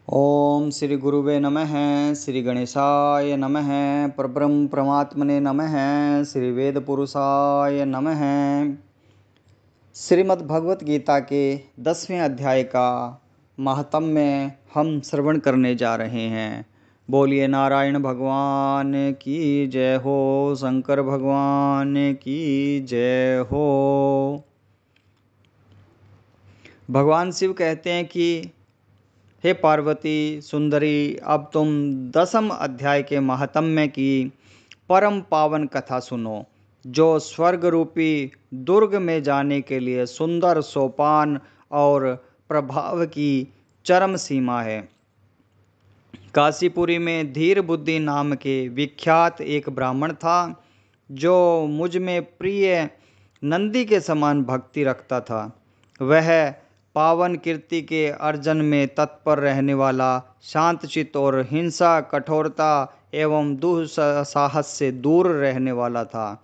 ओम श्री गुरुवे नमः। श्री गणेशाय नमः। परब्रह्म परमात्मने नमः। श्री वेद पुरुषाय नमः। श्रीमद् भगवत गीता के 10वें अध्याय का महात्म्य हम श्रवण करने जा रहे हैं। बोलिए नारायण भगवान की जय हो, शंकर भगवान की जय हो। भगवान शिव कहते हैं कि हे पार्वती सुंदरी, अब तुम 10वें अध्याय के महात्म्य की परम पावन कथा सुनो, जो स्वर्ग रूपी दुर्ग में जाने के लिए सुंदर सोपान और प्रभाव की चरम सीमा है। काशीपुरी में धीर बुद्धि नाम के विख्यात एक ब्राह्मण था, जो मुझ में प्रिय नंदी के समान भक्ति रखता था। वह पावन कीर्ति के अर्जन में तत्पर रहने वाला, शांतचित्त और हिंसा, कठोरता एवं दुस्साहस से दूर रहने वाला था।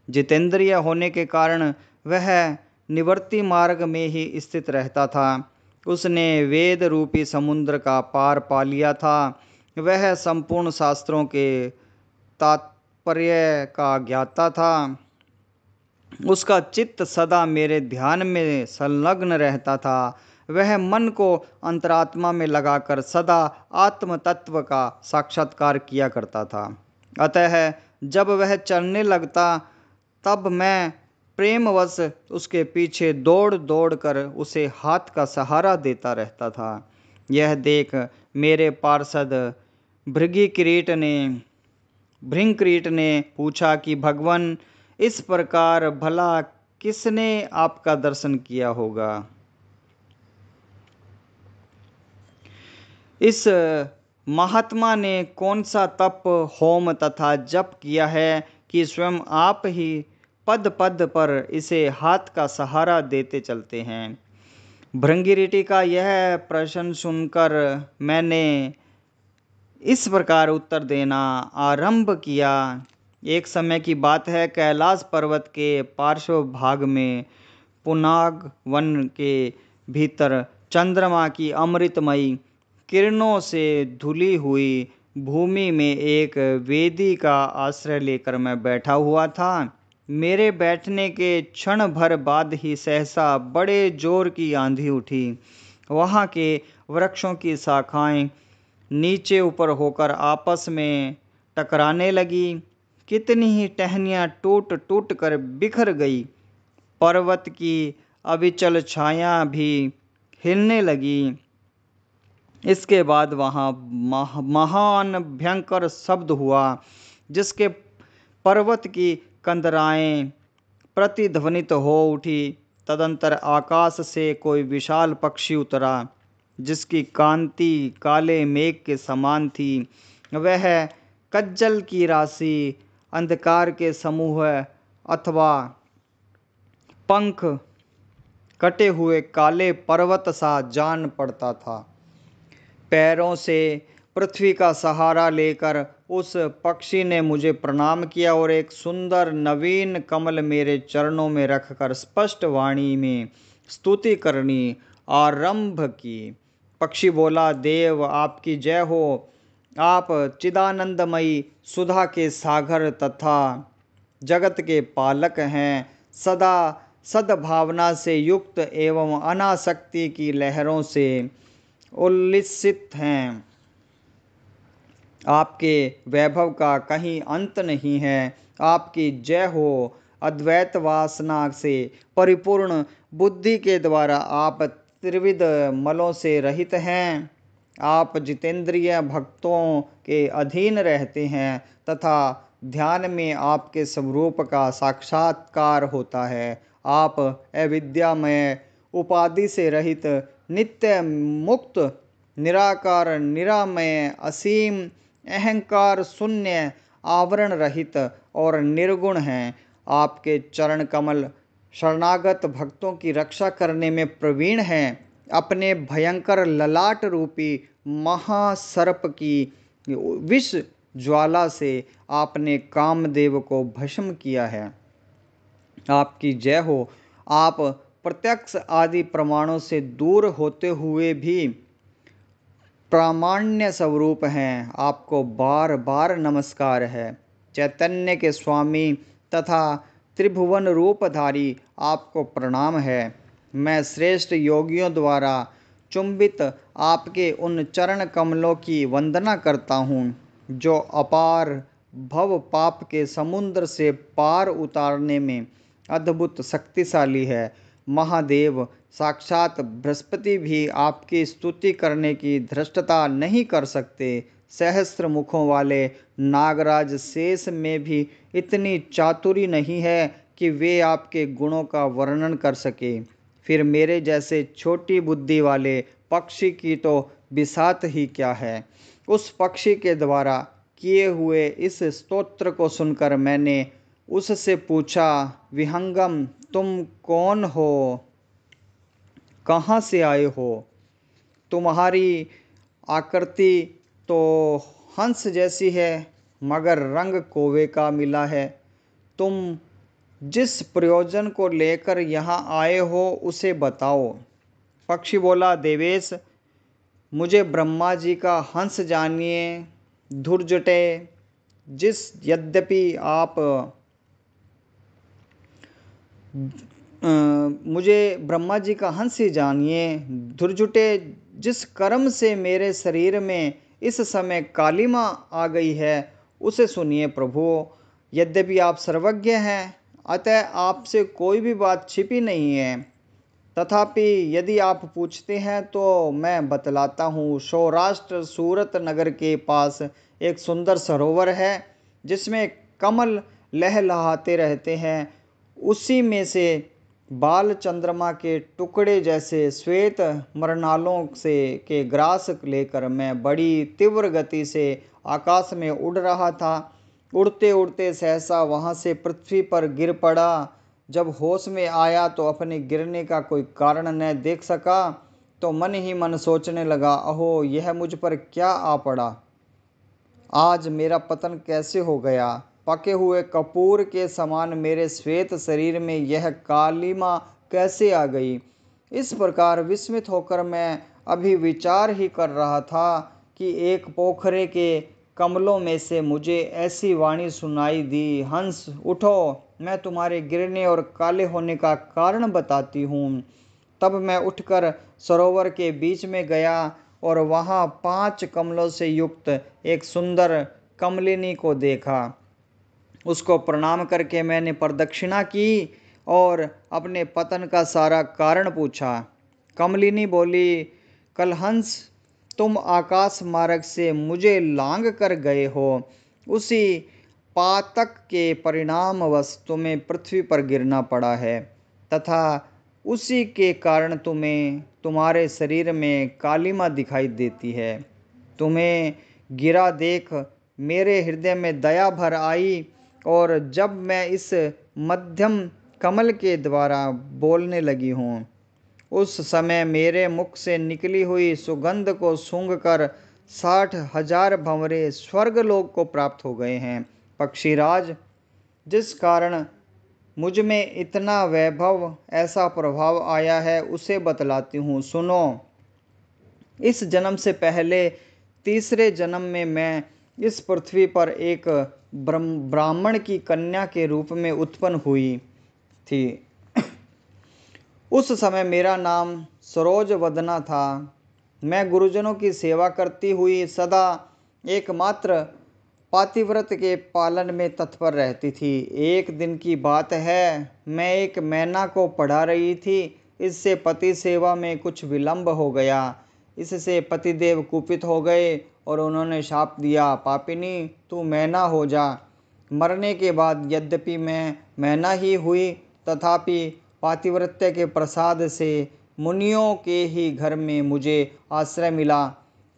जितेंद्रिय होने के कारण वह निवर्ति मार्ग में ही स्थित रहता था। उसने वेद रूपी समुद्र का पार पा लिया था। वह संपूर्ण शास्त्रों के तात्पर्य का ज्ञाता था। उसका चित्त सदा मेरे ध्यान में संलग्न रहता था। वह मन को अंतरात्मा में लगाकर सदा आत्म तत्व का साक्षात्कार किया करता था। अतः जब वह चलने लगता, तब मैं प्रेमवश उसके पीछे दौड़ दौड़ कर उसे हाथ का सहारा देता रहता था। यह देख मेरे पार्षद भृंगकीट ने पूछा कि भगवान, इस प्रकार भला किसने आपका दर्शन किया होगा? इस महात्मा ने कौन सा तप, होम तथा जप किया है कि स्वयं आप ही पद पद पर इसे हाथ का सहारा देते चलते हैं? भृंगिरीटी का यह प्रश्न सुनकर मैंने इस प्रकार उत्तर देना आरंभ किया। एक समय की बात है, कैलाश पर्वत के पार्श्व भाग में पुनाग वन के भीतर चंद्रमा की अमृतमयी किरणों से धुली हुई भूमि में एक वेदी का आश्रय लेकर मैं बैठा हुआ था। मेरे बैठने के क्षण भर बाद ही सहसा बड़े जोर की आंधी उठी। वहाँ के वृक्षों की शाखाएं नीचे ऊपर होकर आपस में टकराने लगी। कितनी ही टहनियाँ टूट टूट कर बिखर गई। पर्वत की अविचल छाया भी हिलने लगी। इसके बाद वहाँ महान भयंकर शब्द हुआ, जिसके पर्वत की कंदराएं प्रतिध्वनित हो उठी। तदंतर आकाश से कोई विशाल पक्षी उतरा, जिसकी कांति काले मेघ के समान थी। वह कज्जल की राशि, अंधकार के समूह अथवा पंख कटे हुए काले पर्वत सा जान पड़ता था। पैरों से पृथ्वी का सहारा लेकर उस पक्षी ने मुझे प्रणाम किया और एक सुंदर नवीन कमल मेरे चरणों में रखकर स्पष्ट वाणी में स्तुति करनी आरंभ की। पक्षी बोला, देव आपकी जय हो। आप चिदानंदमयी सुधा के सागर तथा जगत के पालक हैं। सदा सद्भावना से युक्त एवं अनासक्ति की लहरों से उल्लसित हैं। आपके वैभव का कहीं अंत नहीं है। आपकी जय हो। अद्वैत वासना से परिपूर्ण बुद्धि के द्वारा आप त्रिविध मलों से रहित हैं। आप जितेंद्रिय भक्तों के अधीन रहते हैं तथा ध्यान में आपके स्वरूप का साक्षात्कार होता है। आप अविद्यामय, उपाधि से रहित, नित्य मुक्त, निराकार, निरामय, असीम, अहंकार शून्य, आवरण रहित और निर्गुण हैं। आपके चरण कमल शरणागत भक्तों की रक्षा करने में प्रवीण हैं। अपने भयंकर ललाट रूपी महासर्प की विष ज्वाला से आपने कामदेव को भस्म किया है। आपकी जय हो। आप प्रत्यक्ष आदि प्रमाणों से दूर होते हुए भी प्रामाण्य स्वरूप हैं, आपको बार बार नमस्कार है। चैतन्य के स्वामी तथा त्रिभुवन रूपधारी, आपको प्रणाम है। मैं श्रेष्ठ योगियों द्वारा चुंबित आपके उन चरण कमलों की वंदना करता हूँ जो अपार भव पाप के समुद्र से पार उतारने में अद्भुत शक्तिशाली है। महादेव साक्षात बृहस्पति भी आपकी स्तुति करने की धृष्टता नहीं कर सकते। सहस्त्र मुखों वाले नागराज शेष में भी इतनी चातुरी नहीं है कि वे आपके गुणों का वर्णन कर सके। फिर मेरे जैसे छोटी बुद्धि वाले पक्षी की तो बिसात ही क्या है। उस पक्षी के द्वारा किए हुए इस स्तोत्र को सुनकर मैंने उससे पूछा, विहंगम, तुम कौन हो, कहाँ से आए हो? तुम्हारी आकृति तो हंस जैसी है, मगर रंग कौवे का मिला है। तुम जिस प्रयोजन को लेकर यहाँ आए हो उसे बताओ। पक्षी बोला, देवेश, मुझे ब्रह्मा जी का हंस जानिए धुर्जटे। जिस यद्यपि आप मुझे ब्रह्मा जी का हंस ही जानिए धुर्जुटे, जिस कर्म से मेरे शरीर में इस समय कालिमा आ गई है उसे सुनिए प्रभु। यद्यपि आप सर्वज्ञ हैं, अतः आपसे कोई भी बात छिपी नहीं है। तथापि यदि आप पूछते हैं तो मैं बतलाता हूँ। सौराष्ट्र सूरत नगर के पास एक सुंदर सरोवर है जिसमें कमल लहलहाते रहते हैं। उसी में से बाल चंद्रमा के टुकड़े जैसे श्वेत मृणालों से के ग्रास लेकर मैं बड़ी तीव्र गति से आकाश में उड़ रहा था। उड़ते उड़ते सहसा वहाँ से पृथ्वी पर गिर पड़ा। जब होश में आया तो अपने गिरने का कोई कारण न देख सका, तो मन ही मन सोचने लगा, अहो, यह मुझ पर क्या आ पड़ा। आज मेरा पतन कैसे हो गया। पके हुए कपूर के समान मेरे श्वेत शरीर में यह कालिमा कैसे आ गई। इस प्रकार विस्मित होकर मैं अभी विचार ही कर रहा था कि एक पोखरे के कमलों में से मुझे ऐसी वाणी सुनाई दी, हंस उठो, मैं तुम्हारे गिरने और काले होने का कारण बताती हूँ। तब मैं उठकर सरोवर के बीच में गया और वहाँ 5 कमलों से युक्त एक सुंदर कमलिनी को देखा। उसको प्रणाम करके मैंने प्रदक्षिणा की और अपने पतन का सारा कारण पूछा। कमलिनी बोली, कलहंस, तुम आकाश मार्ग से मुझे लांग कर गए हो। उसी पातक के परिणामवश तुम्हें पृथ्वी पर गिरना पड़ा है तथा उसी के कारण तुम्हें तुम्हारे शरीर में कालिमा दिखाई देती है। तुम्हें गिरा देख मेरे हृदय में दया भर आई और जब मैं इस मध्यम कमल के द्वारा बोलने लगी हूँ, उस समय मेरे मुख से निकली हुई सुगंध को सूंघकर 60,000 भंवरे स्वर्गलोक को प्राप्त हो गए हैं। पक्षीराज, जिस कारण मुझ में इतना वैभव, ऐसा प्रभाव आया है उसे बतलाती हूँ, सुनो। इस जन्म से पहले तीसरे जन्म में मैं इस पृथ्वी पर एक ब्राह्मण की कन्या के रूप में उत्पन्न हुई थी। उस समय मेरा नाम सरोज वदना था। मैं गुरुजनों की सेवा करती हुई सदा एकमात्र पातिव्रत के पालन में तत्पर रहती थी। एक दिन की बात है, मैं एक मैना को पढ़ा रही थी। इससे पति सेवा में कुछ विलंब हो गया। इससे पतिदेव कुपित हो गए और उन्होंने शाप दिया, पापिनी, तू मैना हो जा। मरने के बाद यद्यपि मैं मैना ही हुई, तथापि पातिव्रत्य के प्रसाद से मुनियों के ही घर में मुझे आश्रय मिला।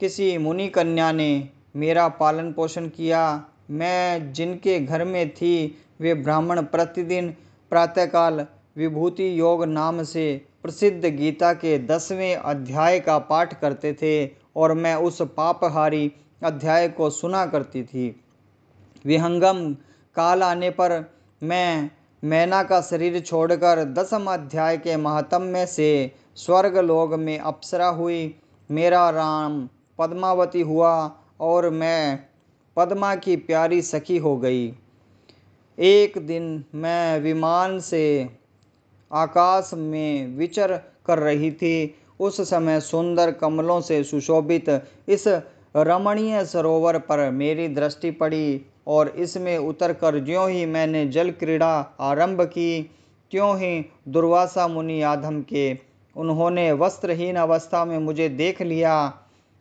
किसी मुनि कन्या ने मेरा पालन पोषण किया। मैं जिनके घर में थी वे ब्राह्मण प्रतिदिन प्रातःकाल विभूति योग नाम से प्रसिद्ध गीता के 10वें अध्याय का पाठ करते थे और मैं उस पापहारी अध्याय को सुना करती थी। विहंगम, काल आने पर मैं मैना का शरीर छोड़कर 10वें अध्याय के महात्म्य से स्वर्ग लोक में अप्सरा हुई। मेरा राम पद्मावती हुआ और मैं पद्मा की प्यारी सखी हो गई। एक दिन मैं विमान से आकाश में विचर कर रही थी। उस समय सुंदर कमलों से सुशोभित इस रमणीय सरोवर पर मेरी दृष्टि पड़ी और इसमें उतरकर ज्यों ही मैंने जल क्रीड़ा आरंभ की, त्यों ही दुर्वासा मुनि आधम के। उन्होंने वस्त्रहीन अवस्था में मुझे देख लिया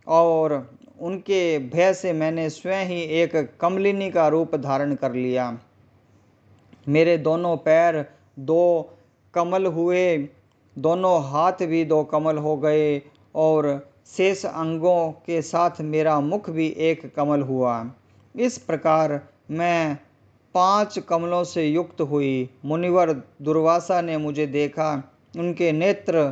और उनके भय से मैंने स्वयं ही एक कमलिनी का रूप धारण कर लिया। मेरे दोनों पैर दो कमल हुए, दोनों हाथ भी दो कमल हो गए और शेष अंगों के साथ मेरा मुख भी एक कमल हुआ। इस प्रकार मैं 5 कमलों से युक्त हुई। मुनिवर दुर्वासा ने मुझे देखा। उनके नेत्र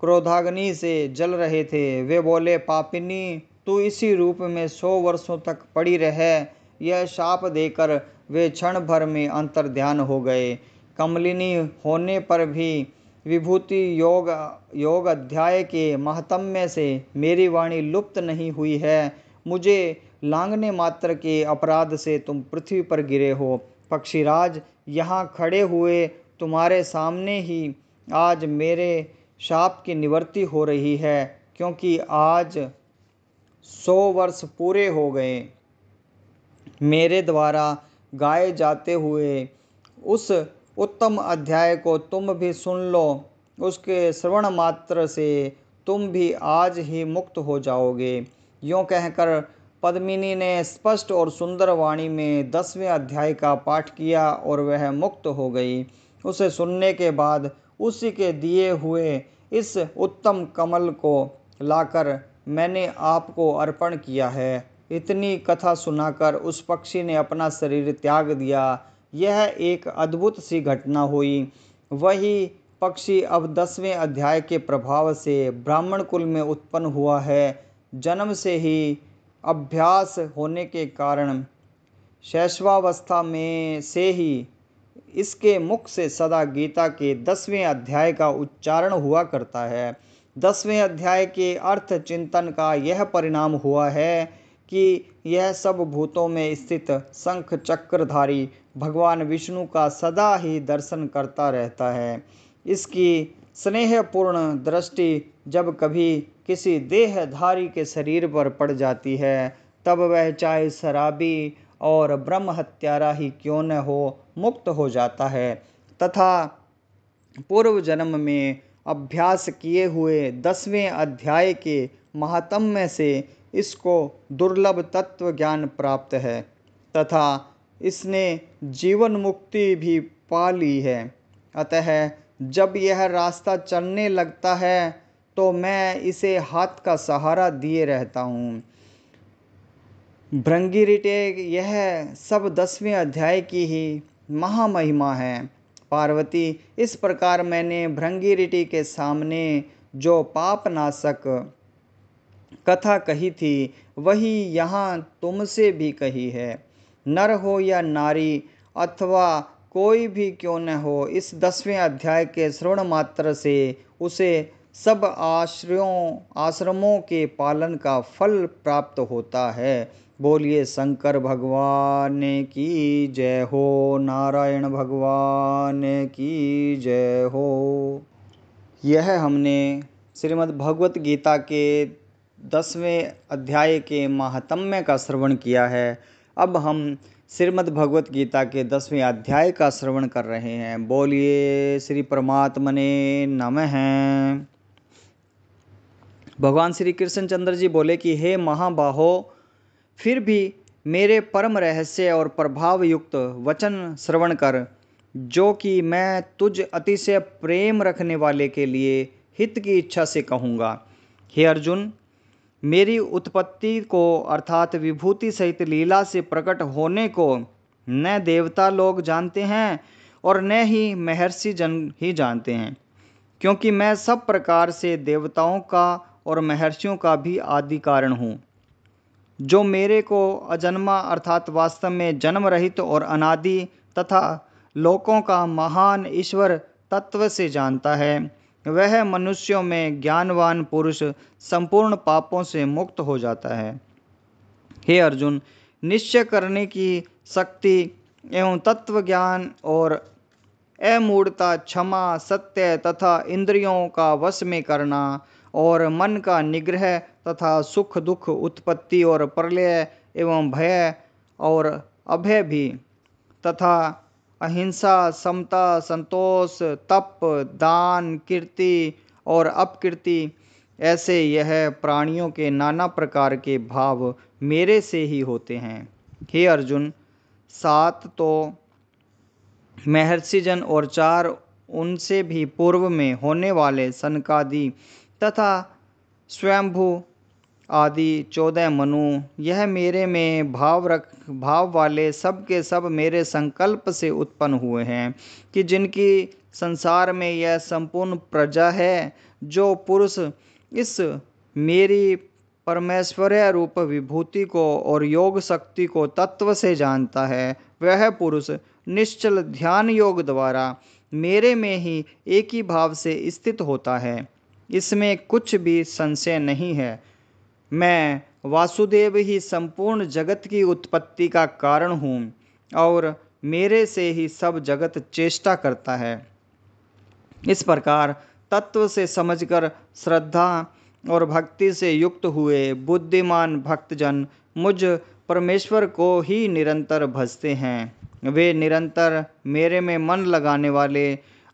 क्रोधाग्नि से जल रहे थे। वे बोले, पापिनी, तू इसी रूप में 100 वर्षों तक पड़ी रह। यह शाप देकर वे क्षण भर में अंतर्ध्यान हो गए। कमलिनी होने पर भी विभूति योग अध्याय के महात्म्य से मेरी वाणी लुप्त नहीं हुई है। मुझे लांघने मात्र के अपराध से तुम पृथ्वी पर गिरे हो। पक्षीराज, यहाँ खड़े हुए तुम्हारे सामने ही आज मेरे शाप की निवृत्ति हो रही है, क्योंकि आज 100 वर्ष पूरे हो गए। मेरे द्वारा गाए जाते हुए उस उत्तम अध्याय को तुम भी सुन लो। उसके श्रवण मात्र से तुम भी आज ही मुक्त हो जाओगे। यूँ कहकर पद्मिनी ने स्पष्ट और सुंदर वाणी में 10वें अध्याय का पाठ किया और वह मुक्त हो गई। उसे सुनने के बाद उसी के दिए हुए इस उत्तम कमल को लाकर मैंने आपको अर्पण किया है। इतनी कथा सुनाकर उस पक्षी ने अपना शरीर त्याग दिया। यह एक अद्भुत सी घटना हुई। वही पक्षी अब 10वें अध्याय के प्रभाव से ब्राह्मण कुल में उत्पन्न हुआ है। जन्म से ही अभ्यास होने के कारण शैशवावस्था में से ही इसके मुख से सदा गीता के 10वें अध्याय का उच्चारण हुआ करता है। 10वें अध्याय के अर्थ चिंतन का यह परिणाम हुआ है कि यह सब भूतों में स्थित शंख चक्रधारी भगवान विष्णु का सदा ही दर्शन करता रहता है। इसकी स्नेहपूर्ण दृष्टि जब कभी किसी देहधारी के शरीर पर पड़ जाती है, तब वह चाहे शराबी और ब्रह्म हत्यारा ही क्यों न हो, मुक्त हो जाता है तथा पूर्व जन्म में अभ्यास किए हुए 10वें अध्याय के महात्म्य से इसको दुर्लभ तत्व ज्ञान प्राप्त है तथा इसने जीवन मुक्ति भी पा ली है। अतः जब यह रास्ता चलने लगता है तो मैं इसे हाथ का सहारा दिए रहता हूँ। भृंगिरिटे, यह सब 10वें अध्याय की ही महामहिमा है। पार्वती, इस प्रकार मैंने भृंगिरिटी के सामने जो पापनाशक कथा कही थी वही यहाँ तुमसे भी कही है। नर हो या नारी अथवा कोई भी क्यों न हो, इस 10वें अध्याय के श्रवण मात्र से उसे सब आश्रमों के पालन का फल प्राप्त होता है। बोलिए शंकर भगवान की जय हो, नारायण भगवान की जय हो। यह हमने श्रीमद् भगवत गीता के 10वें अध्याय के महात्म्य का श्रवण किया है। अब हम श्रीमद् भगवत गीता के 10वें अध्याय का श्रवण कर रहे हैं। बोलिए श्री परमात्मने नमः। भगवान श्री कृष्णचंद्र जी बोले कि हे महाबाहो, फिर भी मेरे परम रहस्य और प्रभाव युक्त वचन श्रवण कर, जो कि मैं तुझ अतिशय प्रेम रखने वाले के लिए हित की इच्छा से कहूँगा। हे अर्जुन, मेरी उत्पत्ति को अर्थात विभूति सहित लीला से प्रकट होने को न देवता लोग जानते हैं और न ही महर्षि जन ही जानते हैं, क्योंकि मैं सब प्रकार से देवताओं का और महर्षियों का भी आदि कारण हूँ। जो मेरे को अजन्मा अर्थात वास्तव में जन्म रहित और अनादि तथा लोकों का महान ईश्वर तत्व से जानता है, वह मनुष्यों में ज्ञानवान पुरुष संपूर्ण पापों से मुक्त हो जाता है। हे अर्जुन, निश्चय करने की शक्ति एवं तत्व ज्ञान और अमूढ़ता, क्षमा, सत्य तथा इंद्रियों का वश में करना और मन का निग्रह तथा सुख दुख उत्पत्ति और प्रलय एवं भय और अभय भी तथा अहिंसा, समता, संतोष, तप, दान, कीर्ति और अपकीर्ति, ऐसे यह प्राणियों के नाना प्रकार के भाव मेरे से ही होते हैं। हे अर्जुन, 7 तो महर्षिजन और 4 उनसे भी पूर्व में होने वाले सनकादि तथा स्वयंभू आदि 14 मनु, यह मेरे में भाव वाले सब के सब मेरे संकल्प से उत्पन्न हुए हैं कि जिनकी संसार में यह संपूर्ण प्रजा है। जो पुरुष इस मेरी परमेश्वर्य रूप विभूति को और योग शक्ति को तत्व से जानता है, वह पुरुष निश्चल ध्यान योग द्वारा मेरे में ही एक ही भाव से स्थित होता है। इसमें कुछ भी संशय नहीं है। मैं वासुदेव ही संपूर्ण जगत की उत्पत्ति का कारण हूँ और मेरे से ही सब जगत चेष्टा करता है। इस प्रकार तत्व से समझकर श्रद्धा और भक्ति से युक्त हुए बुद्धिमान भक्तजन मुझ परमेश्वर को ही निरंतर भजते हैं। वे निरंतर मेरे में मन लगाने वाले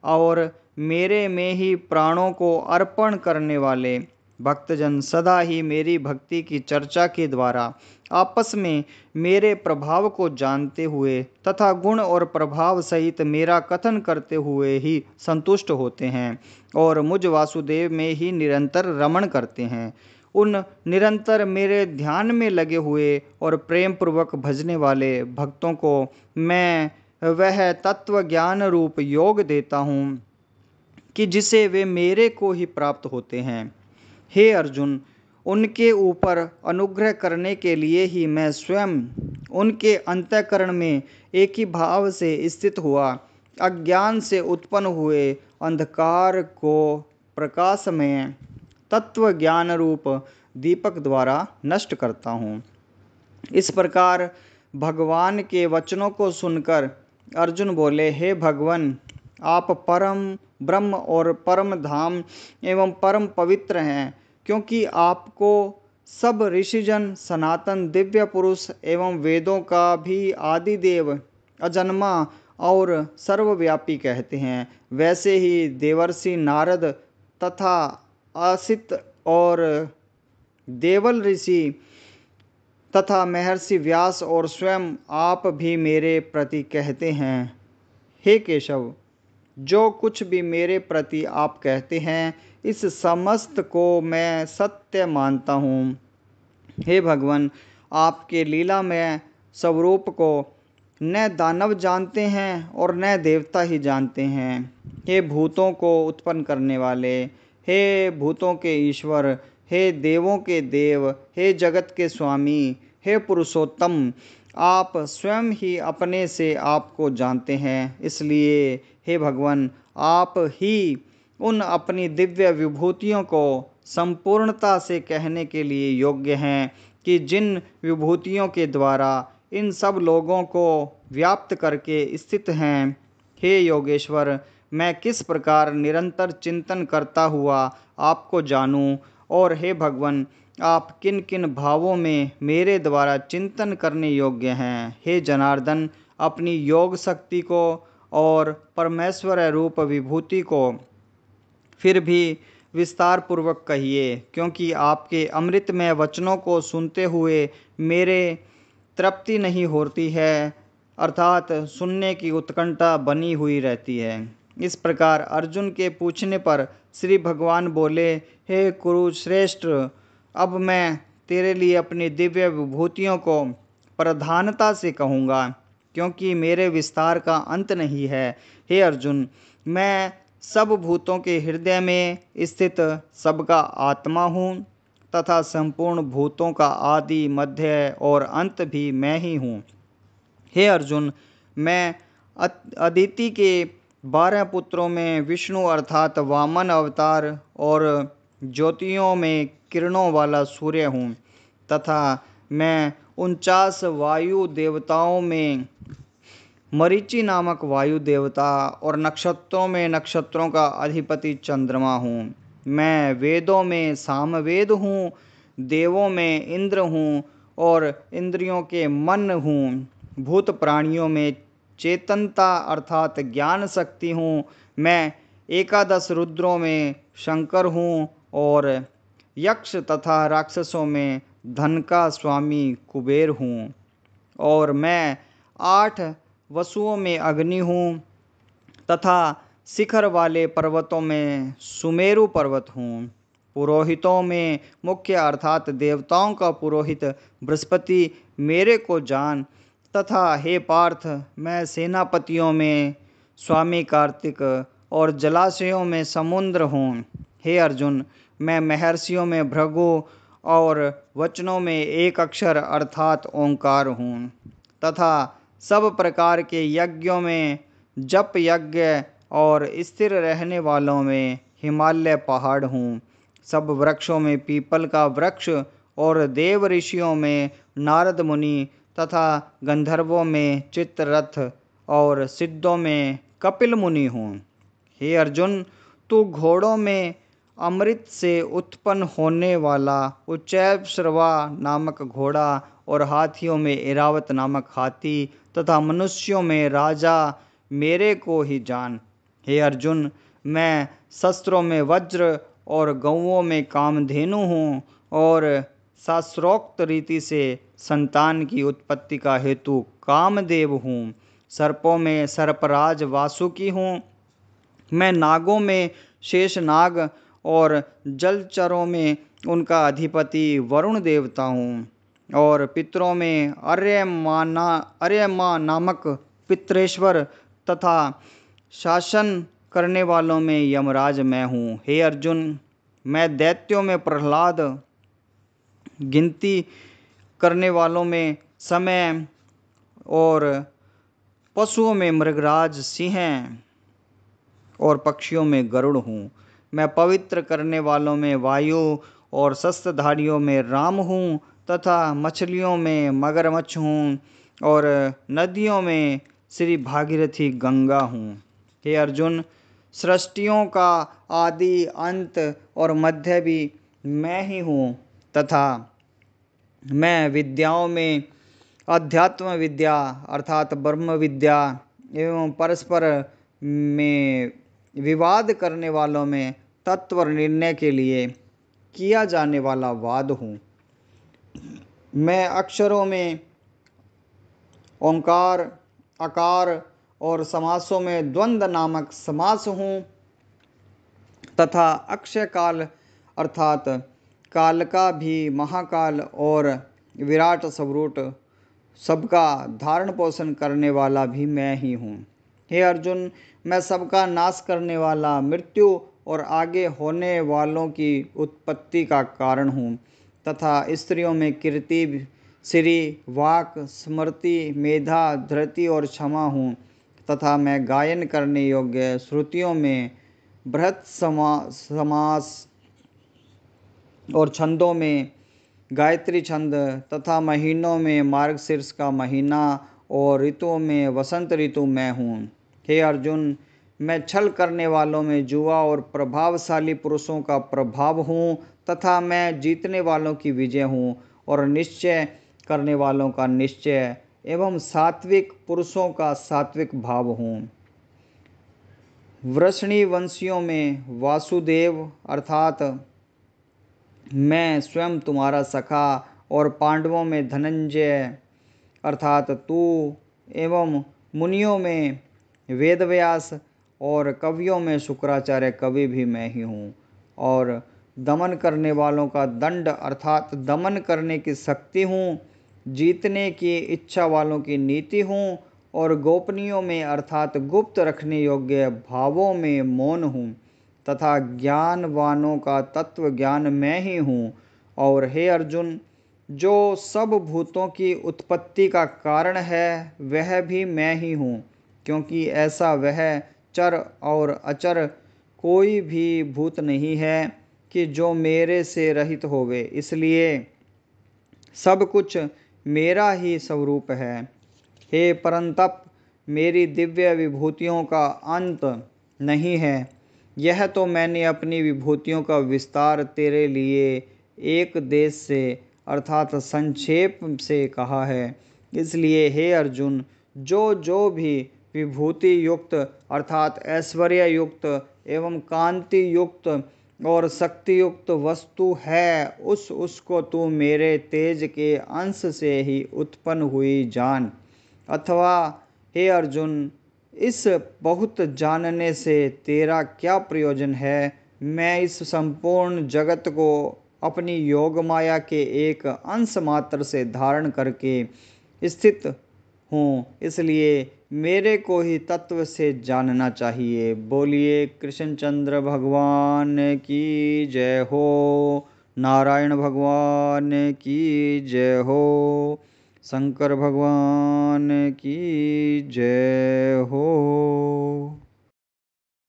और मेरे में ही प्राणों को अर्पण करने वाले भक्तजन सदा ही मेरी भक्ति की चर्चा के द्वारा आपस में मेरे प्रभाव को जानते हुए तथा गुण और प्रभाव सहित मेरा कथन करते हुए ही संतुष्ट होते हैं और मुझ वासुदेव में ही निरंतर रमण करते हैं। उन निरंतर मेरे ध्यान में लगे हुए और प्रेम पूर्वक भजने वाले भक्तों को मैं वह तत्व ज्ञान रूप योग देता हूँ कि जिसे वे मेरे को ही प्राप्त होते हैं। हे अर्जुन, उनके ऊपर अनुग्रह करने के लिए ही मैं स्वयं उनके अंतःकरण में एक ही भाव से स्थित हुआ अज्ञान से उत्पन्न हुए अंधकार को प्रकाशमय तत्व ज्ञान रूप दीपक द्वारा नष्ट करता हूँ। इस प्रकार भगवान के वचनों को सुनकर अर्जुन बोले, हे भगवान, आप परम ब्रह्म और परम धाम एवं परम पवित्र हैं, क्योंकि आपको सब ऋषिजन सनातन दिव्य पुरुष एवं वेदों का भी आदि देव, अजन्मा और सर्वव्यापी कहते हैं। वैसे ही देवर्षि नारद तथा असित और देवल ऋषि तथा महर्षि व्यास और स्वयं आप भी मेरे प्रति कहते हैं। हे केशव, जो कुछ भी मेरे प्रति आप कहते हैं, इस समस्त को मैं सत्य मानता हूँ। हे भगवान, आपके लीला में स्वरूप को न दानव जानते हैं और न देवता ही जानते हैं। हे भूतों को उत्पन्न करने वाले, हे भूतों के ईश्वर, हे देवों के देव, हे जगत के स्वामी, हे पुरुषोत्तम, आप स्वयं ही अपने से आपको जानते हैं। इसलिए हे भगवान, आप ही उन अपनी दिव्य विभूतियों को संपूर्णता से कहने के लिए योग्य हैं कि जिन विभूतियों के द्वारा इन सब लोगों को व्याप्त करके स्थित हैं। हे योगेश्वर, मैं किस प्रकार निरंतर चिंतन करता हुआ आपको जानूं, और हे भगवान, आप किन किन भावों में मेरे द्वारा चिंतन करने योग्य हैं। हे जनार्दन, अपनी योग शक्ति को और परमेश्वर रूप विभूति को फिर भी विस्तार पूर्वक कहिए, क्योंकि आपके अमृतमय वचनों को सुनते हुए मेरे तृप्ति नहीं होती है, अर्थात सुनने की उत्कंठा बनी हुई रहती है। इस प्रकार अर्जुन के पूछने पर श्री भगवान बोले, हे कुरुश्रेष्ठ, अब मैं तेरे लिए अपनी दिव्य विभूतियों को प्रधानता से कहूँगा, क्योंकि मेरे विस्तार का अंत नहीं है। हे अर्जुन, मैं सब भूतों के हृदय में स्थित सबका आत्मा हूँ तथा संपूर्ण भूतों का आदि मध्य और अंत भी मैं ही हूँ। हे अर्जुन, मैं अदिति के 12 पुत्रों में विष्णु अर्थात वामन अवतार और ज्योतियों में किरणों वाला सूर्य हूँ, तथा मैं 49 वायु देवताओं में मरीचि नामक वायु देवता और नक्षत्रों में नक्षत्रों का अधिपति चंद्रमा हूँ। मैं वेदों में सामवेद हूँ, देवों में इंद्र हूँ और इंद्रियों के मन हूँ। भूत प्राणियों में चेतनता अर्थात ज्ञान शक्ति हूँ। मैं 11 रुद्रों में शंकर हूँ और यक्ष तथा राक्षसों में धन का स्वामी कुबेर हूँ। और मैं 8 वसुओं में अग्नि हूँ तथा शिखर वाले पर्वतों में सुमेरु पर्वत हूँ। पुरोहितों में मुख्य अर्थात देवताओं का पुरोहित बृहस्पति मेरे को जान, तथा हे पार्थ, मैं सेनापतियों में स्वामी कार्तिक और जलाशयों में समुद्र हूँ। हे अर्जुन, मैं महर्षियों में भृगु और वचनों में एक अक्षर अर्थात ओंकार हूँ, तथा सब प्रकार के यज्ञों में जप यज्ञ और स्थिर रहने वालों में हिमालय पहाड़ हूँ। सब वृक्षों में पीपल का वृक्ष और देव ऋषियों में नारद मुनि तथा गंधर्वों में चित्ररथ और सिद्धों में कपिल मुनि हूँ। हे अर्जुन, तू घोड़ों में अमृत से उत्पन्न होने वाला उच्चैःश्रवा नामक घोड़ा और हाथियों में ऐरावत नामक हाथी तथा मनुष्यों में राजा मेरे को ही जान। हे अर्जुन, मैं शस्त्रों में वज्र और गौओं में कामधेनु हूँ और शास्त्रोक्त रीति से संतान की उत्पत्ति का हेतु कामदेव हूँ। सर्पों में सर्पराज वासुकी हूँ। मैं नागों में शेषनाग और जलचरों में उनका अधिपति वरुण देवता हूँ। और पितरों में अर्यमा नामक पितरेश्वर तथा शासन करने वालों में यमराज मैं हूँ। हे अर्जुन, मैं दैत्यों में प्रहलाद, गिनती करने वालों में समय और पशुओं में मृगराज सिंह और पक्षियों में गरुड़ हूँ। मैं पवित्र करने वालों में वायु और शस्त्रधारियों में राम हूँ तथा मछलियों में मगरमच्छ हूँ और नदियों में श्री भागीरथी गंगा हूँ। हे अर्जुन, सृष्टियों का आदि अंत और मध्य भी मैं ही हूँ तथा मैं विद्याओं में अध्यात्म विद्या अर्थात ब्रह्म विद्या एवं परस्पर में विवाद करने वालों में तत्व निर्णय के लिए किया जाने वाला वाद हूँ। मैं अक्षरों में ओंकार, आकार और समासों में द्वंद्व नामक समास हूँ तथा अक्षय काल अर्थात काल का भी महाकाल और विराट स्वरूप सबका धारण पोषण करने वाला भी मैं ही हूँ। हे अर्जुन, मैं सबका नाश करने वाला, मृत्यु और आगे होने वालों की उत्पत्ति का कारण हूँ तथा स्त्रियों में कीर्ति, श्री, वाक, स्मृति, मेधा, धृति और क्षमा हूँ तथा मैं गायन करने योग्य श्रुतियों में बृहत् समास और छंदों में गायत्री छंद तथा महीनों में मार्गशीर्ष का महीना और ऋतुओं में वसंत ऋतु मैं हूँ। हे अर्जुन, मैं छल करने वालों में जुआ और प्रभावशाली पुरुषों का प्रभाव हूँ तथा मैं जीतने वालों की विजय हूँ और निश्चय करने वालों का निश्चय एवं सात्विक पुरुषों का सात्विक भाव हूँ। वृषणी वंशियों में वासुदेव अर्थात मैं स्वयं तुम्हारा सखा और पांडवों में धनंजय अर्थात तू एवं मुनियों में वेदव्यास और कवियों में शुक्राचार्य कवि भी मैं ही हूँ। और दमन करने वालों का दंड अर्थात दमन करने की शक्ति हूँ। जीतने की इच्छा वालों की नीति हूँ और गोपनीयों में अर्थात गुप्त रखने योग्य भावों में मौन हूँ तथा ज्ञानवानों का तत्व ज्ञान मैं ही हूँ। और हे अर्जुन, जो सब भूतों की उत्पत्ति का कारण है वह भी मैं ही हूँ, क्योंकि ऐसा वह चर और अचर कोई भी भूत नहीं है कि जो मेरे से रहित होवे, इसलिए सब कुछ मेरा ही स्वरूप है। हे परंतप, मेरी दिव्य विभूतियों का अंत नहीं है। यह तो मैंने अपनी विभूतियों का विस्तार तेरे लिए एक देश से अर्थात संक्षेप से कहा है। इसलिए हे अर्जुन, जो जो भी विभूति युक्त अर्थात ऐश्वर्य युक्त एवं कांति युक्त और शक्ति युक्त वस्तु है, उसको तू मेरे तेज के अंश से ही उत्पन्न हुई जान। अथवा हे अर्जुन, इस बहुत जानने से तेरा क्या प्रयोजन है। मैं इस संपूर्ण जगत को अपनी योग माया के एक अंश मात्र से धारण करके स्थित हूँ, इसलिए मेरे को ही तत्व से जानना चाहिए। बोलिए कृष्णचंद्र भगवान की जय हो। नारायण भगवान की जय हो। शंकर भगवान की जय।